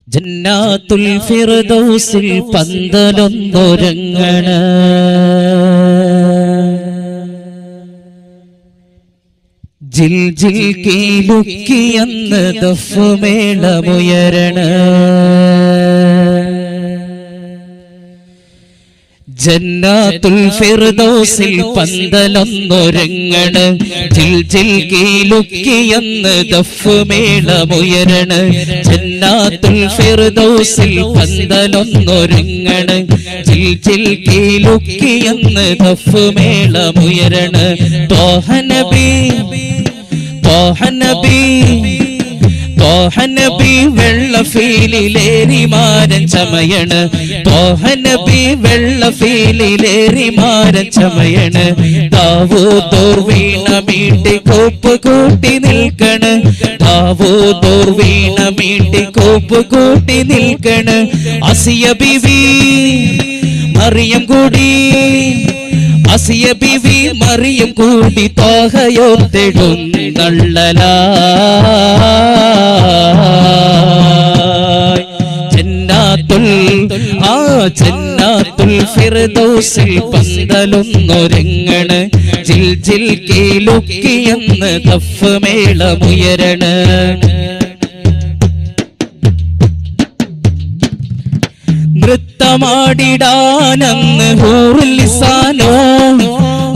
ജന്നാത്തുൽ ഫിർദൗസിൽ പന്തലൊന്നൊരുങ്ങണ ജിൽ ജിൽ കീലുക്കിയെന്ന് ദഫ്മേളമുയരണ ജന്നാത്തുൽ ഫിർദൗസിൽ പന്തലൊന്നൊരുങ്ങണ ജിൽ ജിൽ കീലുക്കിയെന്ന് ദഫ്മേളമുയരണ ജന്നാത്തുൽ ഫിർദൗസിൽ പന്തലൊന്നൊരുങ്ങണ ജിൽ ജിൽ കീലുക്കിയെന്ന് ദഫ്മേളമുയരണ ത്വാഹ നബി ത്വാഹ നബി ത്വാഹ നബി വെള്ളഫീലിലേറി മാരൻ ചമയണ ത്വാഹ നബി വെള്ളഫീലിലേറി മാരൻ ചമയണ ദാവൂദോർ വീണ മീട്ടി കോപ്പ് കൂട്ടി നിൽക്കണ ദാവൂദോർ വീണ മീട്ടി കോപ്പ് കൂട്ടി നിൽക്കണ അസിയ ബിവി മറിയം കൂടി അസിയ ബിവി മറിയം കൂടി ത്വാഹയോർത്തിടും ജന്നാത്തുൽ ഫിർദൗസിൽ പന്തലൊന്നൊരുങ്ങണ ജിൽ ജിൽ കീലുക്കിയെന്ന് ദഫ്മേളമുയരണ നൃത്തമാടിടാനെന്ന് ഹൂറുൽ ലിസാനോ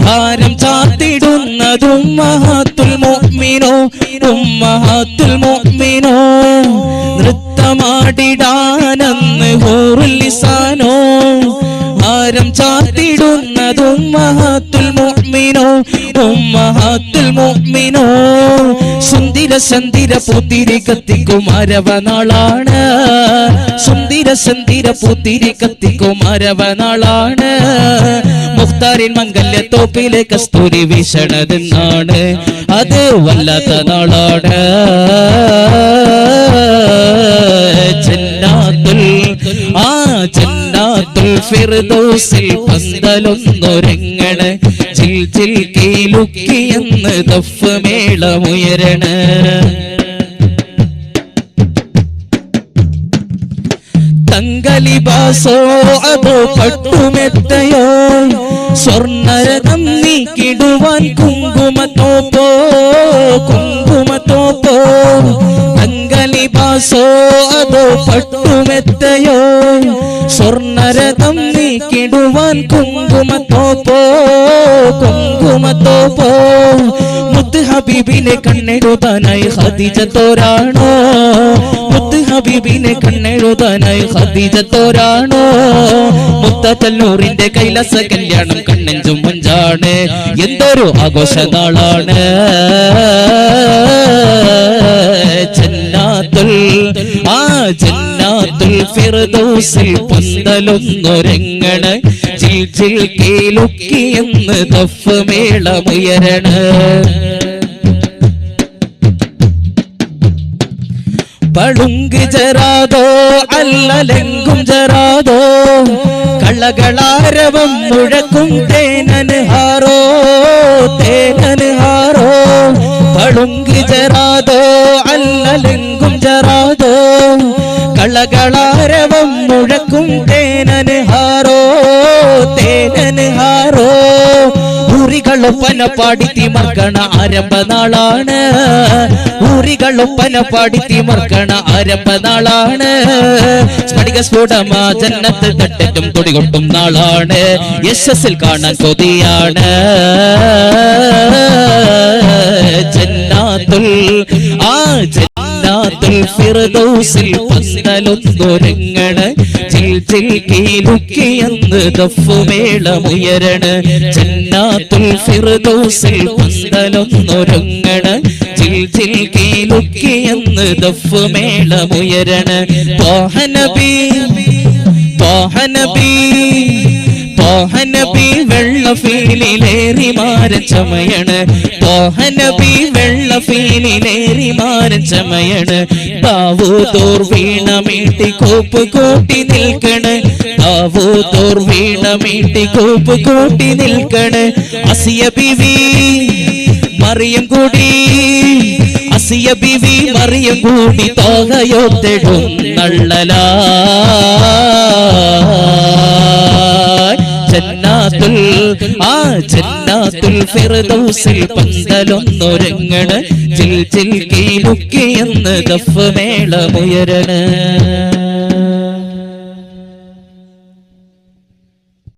ഭാരം ചാത്തിടുന്നത് ഉമ്മഹാത്തുൽ മുഅ്മിനോ ഉമ്മഹാത്തുൽ മുഅ്മിനോ നൃത്തമാടിടാനെന്ന് ഹൂറുൽ ലിസാനോ ഭാരം ചാത്തിടുന്നത് ഉമ്മഹാത്തുൽ മുഅ്മിനോ ഉമ്മഹാത്തുൽ മുഅ്മിനോ സുന്ദര സന്ദിര പുത്തിരി കത്തിക്കും അരവനാളാണ് സുന്ദര സന്ദിര പുത്തിരി കത്തിക്കും അരവനാളാണ് മുഖ്താരിൻ മംഗല്യ തോപ്പിലെ കസ്തൂരി വീശണതെന്നാണ് അത് വല്ലാത്ത നാളാണ് ജന്നാത്തുൽ ഫിർദൗസിൽ പന്തലൊന്നൊരുങ്ങണ ജിൽ ജിൽ കീലുക്കിയെന്ന് ദഫ്മേളമുയരണ തങ്കലിബാസോ അതോ പട്ടുമെത്തയോ സ്വർണ്ണരഥം നീക്കിടുവാൻ കുങ്കുമത്തോപ്പോ കുങ്കുമത്തോപ്പോ തങ്കലിബാസോ അതോ പട്ടുമെത്തയോ സ്വർണ്ണരഥം നീക്കിടുവാൻ കുങ്കുമത്തോപ്പോ കുങ്കുമത്തോപ്പോ മുത്ത് ഹബീബിനെ കണ്ണെഴുതാനായി ഖദീജ തോരാണോ മുത്ത് ഹബീബിനെ കണ്ണെഴുതാനായി ഖദീജ തോരാണോ മുത്തല്ലൂറിന്റെ കൈലാസ കല്യാണം കണ്ണെഞ്ചും മഞ്ചാണ് എന്തൊരു ആഘോഷ നാളാണ് ജന്നാത്തുൽ ഫിർദൗസിൽ പന്തലൊന്നൊരുങ്ങണ ജിൽ ജിൽ കീലുക്കിയെന്ന് ദഫ്മേളമുയരണ പളുങ്ക് ജറാതോ അല്ലലെങ്കും ജറാതോ കളകളാരവം മുഴക്കും തേനൻഹാരോ തേനൻഹാരോ പളുങ്ക് ജറാതോ അല്ലലെങ്കും ജറാതോ കളകളാരവം മുഴക്കും തേനൻഹാരോ തേനൻഹാരോ ഊറികളൊപ്പന പാടി തിമർക്കണ ആരംഭ നാളാണ് ഊറികളൊപ്പന പാടി തിമർക്കണ ആരംഭ നാളാണ് സ്ഫടിക സ്ഫോടമാ ജന്നത്ത് തട്ടറ്റും കൊടികൊട്ടും നാളാണ് യശസ്സിൽ കാണാൻ കൊതിയാണ് ജന്നാത്തുൽ ഫിർദൗസിൽ പന്തലൊന്നൊരുങ്ങണ ജിൽ ജിൽ കീലുക്കിയെന്ന് ദഫ്മേളമുയരണ ജന്നാത്തുൽ ഫിർദൗസിൽ പന്തലൊന്നൊരുങ്ങണ ജിൽ ജിൽ കീലുക്കിയെന്ന് ദഫ്മേളമുയരണ ത്വാഹ നബി ത്വാഹ നബി ത്വാഹ നബി വെള്ളഫീലിലേറി മാരൻ ചമയണ ത്വാഹ നബി വെള്ളഫീലിലേറി മാരൻ ചമയണ ദാവൂദോർ വീണ മീട്ടി കോപ്പ് കൂട്ടി നിൽക്കണ ദാവൂദോർ വീണ മീട്ടി കോപ്പ് കൂട്ടി നിൽക്കണ അസിയ ബിവി മറിയം കൂടി ആസിയ ബിവി മറിയം കൂടി തോകയോത്തിടും നള്ളലാ ജന്നാത്തുൽ ഫിർദൗസിൽ പന്തലൊന്നൊരുങ്ങണ് ജിൽ ജിൽ കീലുക്കിയെന്ന് ദഫ് മേളമുയരണ